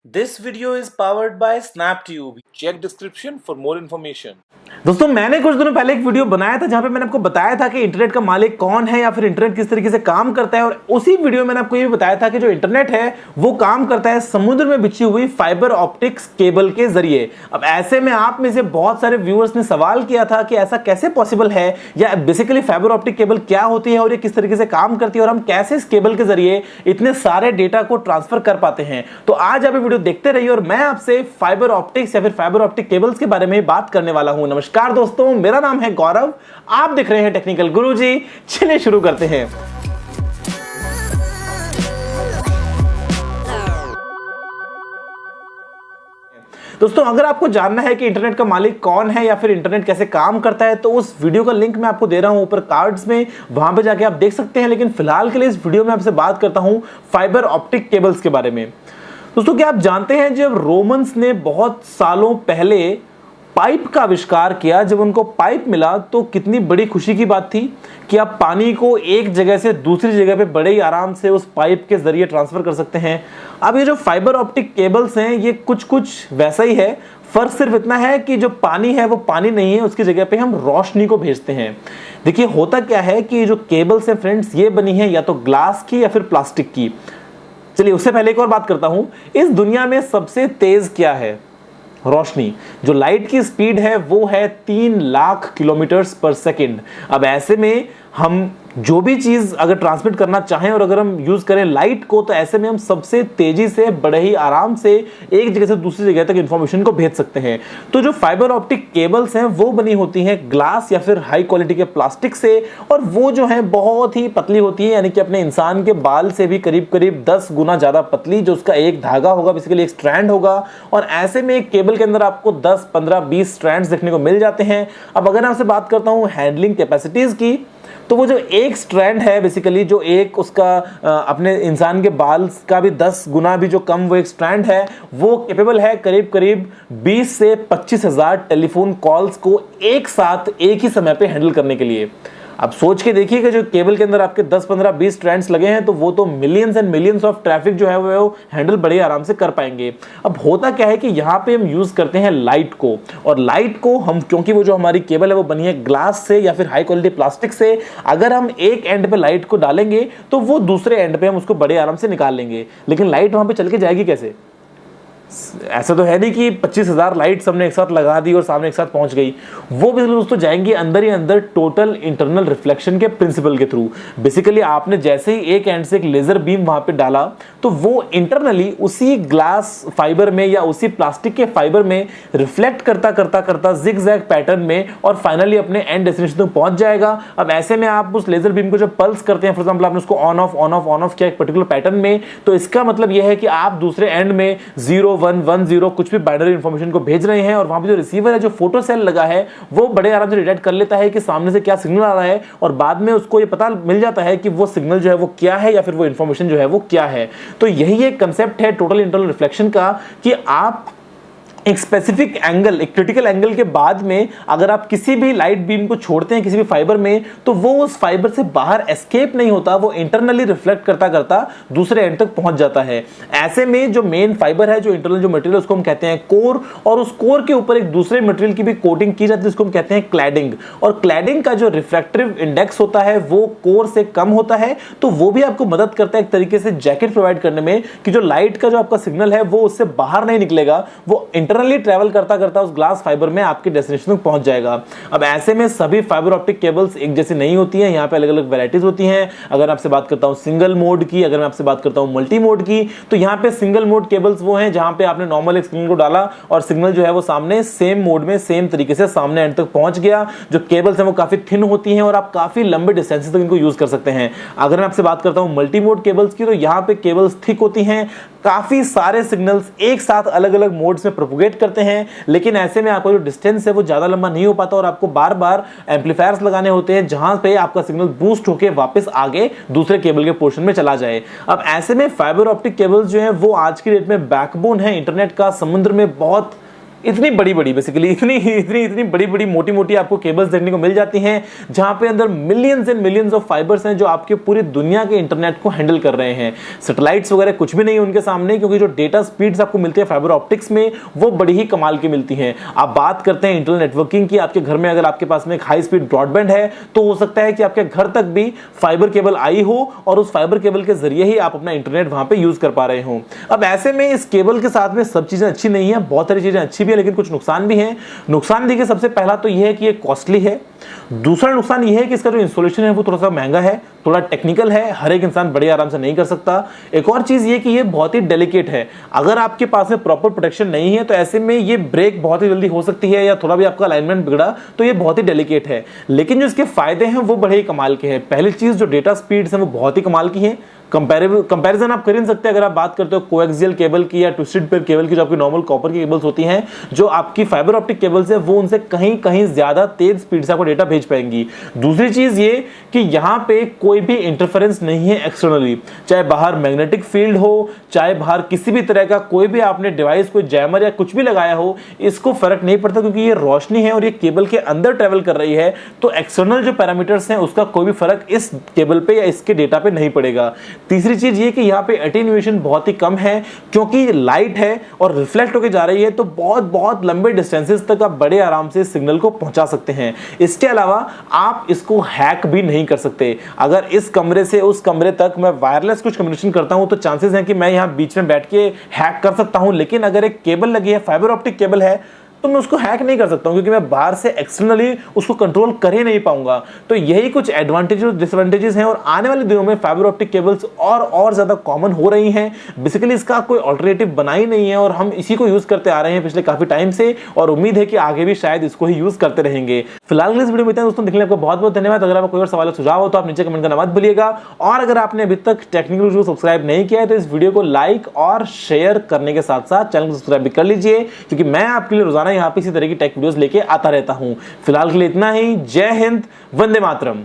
This video is powered by SnapTube. Check description for more information. दोस्तों मैंने कुछ दिनों पहले एक वीडियो बनाया था जहां पे मैंने आपको बताया था कि इंटरनेट का मालिक कौन है या फिर इंटरनेट किस तरीके से काम करता है। और उसी वीडियो में मैंने आपको ये भी बताया था कि जो इंटरनेट है वो काम करता है समुद्र में बिछी हुई फाइबर ऑप्टिक्स केबल के जरिए। अब ऐसे में आप में से बहुत सारे व्यूअर्स ने सवाल किया था कि ऐसा कैसे पॉसिबल है, या बेसिकली फाइबर ऑप्टिक केबल क्या होती है और ये किस तरीके से काम करती है और हम कैसे इस केबल के जरिए इतने सारे डेटा को ट्रांसफर कर पाते हैं। तो आज आप वीडियो देखते रहिए और मैं आपसे फाइबर ऑप्टिक्स या फिर फाइबर ऑप्टिक केबल्स के बारे में बात करने वाला हूं। नमस्कार दोस्तों, मेरा नाम है गौरव, आप देख रहे हैं टेक्निकल गुरुजी। चलिए शुरू करते हैं। दोस्तों अगर आपको जानना है कि इंटरनेट का मालिक कौन है या फिर इंटरनेट कैसे काम करता है तो उस वीडियो का लिंक मैं आपको दे रहा हूं ऊपर कार्ड्स में, वहां पे जाके आप देख सकते हैं। लेकिन फिलहाल के लिए इस वीडियो में आपसे बात करता हूं फाइबर ऑप्टिक केबल्स के बारे में। दोस्तों क्या आप जानते हैं जब रोमन्स ने बहुत सालों पहले पाइप का आविष्कार किया, जब उनको पाइप मिला तो कितनी बड़ी खुशी की बात थी कि आप पानी को एक जगह से दूसरी जगह पे बड़े ही आराम से उस पाइप के जरिए ट्रांसफर कर सकते हैं। अब ये जो फाइबर ऑप्टिक केबल्स हैं ये कुछ वैसा ही है, फर्क सिर्फ इतना है कि जो पानी है वो पानी नहीं है, उसकी जगह पे हम रोशनी को भेजते हैं। देखिए होता क्या है कि जो केबल्स हैं फ्रेंड्स ये बनी है या तो ग्लास की या फिर प्लास्टिक की। चलिए उससे पहले एक और बात करता हूं, इस दुनिया में सबसे तेज क्या है? रोशनी। जो लाइट की स्पीड है वो है 3 लाख किलोमीटर पर सेकंड। अब ऐसे में हम जो भी चीज अगर ट्रांसमिट करना चाहें और अगर हम यूज करें लाइट को, तो ऐसे में हम सबसे तेजी से बड़े ही आराम से एक जगह से दूसरी जगह तक इंफॉर्मेशन को भेज सकते हैं। तो जो फाइबर ऑप्टिक केबल्स हैं वो बनी होती हैं ग्लास या फिर हाई क्वालिटी के प्लास्टिक से, और वो जो है बहुत ही पतली होती है, यानी कि अपने इंसान के बाल से भी करीब करीब 10 गुना ज्यादा पतली। जो उसका एक धागा होगा बेसिकली एक स्ट्रैंड होगा, और ऐसे में एक केबल के अंदर आपको 10, 15, 20 स्ट्रैंड्स देखने को मिल जाते हैं। अब अगर आपसे बात करता हूं हैंडलिंग कैपेसिटीज की, तो वो जो एक स्ट्रैंड है बेसिकली जो एक उसका अपने इंसान के बाल का भी 10 गुना भी जो कम वो एक स्ट्रैंड है, वो कैपेबल है करीब करीब 20 से 25 हजार टेलीफोन कॉल्स को एक साथ एक ही समय पे हैंडल करने के लिए। अब सोच के देखिएगा जो केबल के अंदर आपके 10, 15, 20 स्ट्रैंड्स लगे हैं तो वो तो millions and millions of traffic जो है वो हैंडल बड़े आराम से कर पाएंगे। अब होता क्या है कि यहाँ पे हम यूज करते हैं लाइट को, और लाइट को हम क्योंकि वो जो हमारी केबल है वो बनी है ग्लास से या फिर हाई क्वालिटी प्लास्टिक से, अगर हम एक एंड पे लाइट को डालेंगे तो वो दूसरे एंड पे हम उसको बड़े आराम से निकाल लेंगे। लेकिन लाइट वहां पे चल के जाएगी कैसे? ऐसा तो है नहीं कि 25,000 लाइट्स हमने एक साथ लगा दी और सामने एक साथ पहुंच गई। वो भी दोस्तों जाएंगी अंदर ही अंदर टोटल इंटरनल रिफ्लेक्शन के प्रिंसिपल के थ्रू। बेसिकली आपने जैसे ही एक एंड से एक लेजर बीम वहां पे डाला तो वो इंटरनली उसी ग्लास फाइबर में या उसी प्लास्टिक के फाइबर में रिफ्लेक्ट करता करता करता जिगजैग पैटर्न में और फाइनली अपने एंड डेस्टिनेशन तक पहुंच जाएगा। अब ऐसे में आप उस लेजर बीम को जब पल्स करते हैं, फॉर एग्जांपल आपने उसको ऑन ऑफ किया एक पर्टिकुलर पैटर्न में, तो इसका मतलब यह है कि आप दूसरे एंड में 0, 1, 1, 0 कुछ भी बाइनरी इंफॉर्मेशन को भेज रहे हैं, और वहां पे जो रिसीवर है, जो फोटो सेल लगा है, वो बड़े आराम से डिटेक्ट कर लेता है कि सामने से क्या सिग्नल आ रहा है, और बाद में उसको ये पता मिल जाता है कि वो सिग्नल जो है वो क्या है या फिर वो इंफॉर्मेशन जो है वो क्या है। तो यही एक कंसेप्ट है टोटल इंटरनल रिफ्लेक्शन का कि आप एक स्पेसिफिक एंगल, एक क्रिटिकल एंगल के बाद में अगर आप किसी भी लाइट बीम को छोड़ते हैं किसी भी फाइबर में, तो वो उस फाइबर से बाहर एस्केप नहीं होता, वो इंटरनली रिफ्लेक्ट करता करता दूसरे एंड तक पहुंच जाता है। ऐसे में जो मेन फाइबर है, जो इंटरनल जो मटेरियल उसको हम कहते हैं कोर, और उस कोर के ऊपर एक दूसरे मटेरियल की भी कोटिंग की जाती है जिसको हम कहते हैं क्लैडिंग। और क्लैडिंग का जो रिफ्रैक्टिव इंडेक्स होता है वो कोर से कम होता है, तो वो भी आपको मदद करता है एक तरीके से जैकेट प्रोवाइड करने में कि जो लाइट का जो आपका सिग्नल है वो उससे बाहर नहीं निकलेगा, वो ट्रैवल करता करता उस ग्लास फाइबर में आपके डेस्टिनेशन तक पहुंच जाएगा। अब ऐसे में सभी फाइबर ऑप्टिक केबल्स एक जैसी नहीं होती हैं, यहाँ पे अलग अलग वैरायटीज होती हैं। अगर आपसे बात करता हूं सिंगल मोड की, अगर मैं आपसे बात करता हूं मल्टी मोड की, तो यहाँ पे सिंगल मोड केबल्स वो हैं जहां पे आपने नॉर्मल एक सिग्नल को डाला और सिग्नल जो है वो सामने सेम मोड में सेम तरीके से सामने एंड तक पहुंच गया। जो केबल्स हैं वो काफी थिन होती हैं और आप काफी लंबे डिस्टेंसेस तक इनको यूज कर सकते हैं। अगर मैं आपसे बात करता हूं मल्टी मोड केबल्स की, तो यहाँ पे केबल्स थिक होती हैं, काफी सारे सिग्नल्स एक साथ अलग अलग मोड्स में प्रोपोगेट करते हैं, लेकिन ऐसे में आपका जो डिस्टेंस है वो ज्यादा लंबा नहीं हो पाता और आपको बार बार एम्पलीफायर्स लगाने होते हैं जहां पे आपका सिग्नल बूस्ट होकर वापस आगे दूसरे केबल के पोर्शन में चला जाए। अब ऐसे में फाइबर ऑप्टिक केबल्स जो है वो आज की डेट में बैकबोन है इंटरनेट का। समुद्र में बहुत इतनी बड़ी बेसिकली इतनी बड़ी मोटी मोटी आपको केबल्स देखने को मिल जाती हैं, जहां पे अंदर millions and millions of fibres हैं जो आपके पूरी दुनिया के इंटरनेट को हैंडल कर रहे हैं। सैटेलाइट्स वगैरह कुछ भी नहीं है उनके सामने, क्योंकि जो डेटा स्पीड्स आपको मिलती है फाइबर ऑप्टिक्स में वो बड़ी ही कमाल की मिलती हैं। आप बात करते हैं इंटरनेट नेटवर्किंग की, आपके घर में अगर आपके पास में एक हाई स्पीड ब्रॉडबैंड है तो हो सकता है कि आपके घर तक भी फाइबर केबल आई हो और उस फाइबर केबल के जरिए ही आप अपना इंटरनेट वहां पे यूज कर पा रहे हो। अब ऐसे में इस केबल के साथ में सब चीजें अच्छी नहीं है, बहुत सारी चीजें अच्छी भी है लेकिन कुछ नुकसान भी हैं। नुकसान देखिए सबसे पहला तो यह है कि ये कॉस्टली है। दूसरा नुकसान यह है कि इसका जो इंस्टॉलेशन है वो थोड़ा सा महंगा है, थोड़ा टेक्निकल है, हर एक इंसान बड़े आराम से नहीं कर सकता। एक और चीज ये कि ये बहुत ही डेलिकेट है, अगर आपके पास में प्रॉपर प्रोटेक्शन नहीं है तो ऐसे में ये ब्रेक बहुत ही जल्दी हो सकती है, या थोड़ा भी आपका अलाइनमेंट बिगड़ा तो ये बहुत ही डेलिकेट है। लेकिन जो इसके फायदे हैं वो बड़े ही कमाल के हैं। पहली चीज जो डेटा स्पीड्स हैं वो बहुत ही कमाल की है। कंपैरिजन आप कर ही नहीं सकते अगर आप बात करते हो कोएक्सियल केबल की या ट्विस्टेड पेयर केबल की, जो आपकी नॉर्मल कॉपर की केबल्स होती हैं, जो आपकी फाइबर ऑप्टिक केबल्स है वो उनसे कहीं कहीं ज्यादा तेज स्पीड से आपको डेटा भेज पाएंगी। दूसरी चीज ये कि यहां पे कोई भी इंटरफेरेंस नहीं है एक्सटर्नली, चाहे बाहर मैग्नेटिक फील्ड हो, चाहे बाहर किसी भी तरह का कोई भी आपने डिवाइस, कोई जैमर या कुछ भी लगाया हो, इसको फर्क नहीं पड़ता क्योंकि ये रोशनी है और ये केबल के अंदर ट्रेवल कर रही है, तो एक्सटर्नल जो पैरामीटर्स हैं उसका कोई भी फर्क इस केबल पे या इसके डेटा पे नहीं पड़ेगा। तीसरी चीज ये कि यहाँ पे एटेन्यूएशन बहुत ही कम है, क्योंकि लाइट है और रिफ्लेक्ट होकर जा रही है तो बहुत लंबे डिस्टेंसेस तक आप बड़े आराम से सिग्नल को पहुंचा सकते हैं। इसके अलावा आप इसको हैक भी नहीं कर सकते। अगर इस कमरे से उस कमरे तक मैं वायरलेस कुछ कम्युनिकेशन करता हूं तो चांसेस हैं कि मैं यहां बीच में बैठ के हैक कर सकता हूं, लेकिन अगर एक केबल लगी है, फाइबर ऑप्टिक केबल है, तो मैं उसको हैक नहीं कर सकता हूं क्योंकि मैं बाहर से एक्सटर्नली उसको कंट्रोल कर ही नहीं पाऊंगा। तो यही कुछ एडवांटेजेस और डिसएडवांटेजेस हैं और आने वाले दिनों में फाइबर ऑप्टिक केबल्स और ज्यादा कॉमन हो रही हैं। बेसिकली इसका कोई अल्टरनेटिव बना ही नहीं है और हम इसी को यूज करते आ रहे हैं पिछले काफी टाइम से, और उम्मीद है कि आगे भी शायद इसको ही यूज करते रहेंगे। फिलहाल इस वीडियो में इतना दोस्तों, देखने आपको बहुत धन्यवाद। अगर आपको कोई और सवाल सुझाव हो तो आप नीचे कमेंट करना मत भूलिएगा, और अगर आपने अभी तक टेक्निकल वीडियो सब्सक्राइब नहीं किया है तो इस वीडियो को लाइक और शेयर करने के साथ साथ चैनल को सब्सक्राइब भी कर लीजिए, क्योंकि मैं आपके लिए रोजाना यहाँ पे इसी तरह की टेक वीडियोस लेके आता रहता हूं। फिलहाल के लिए इतना ही। जय हिंद, वंदे मातरम।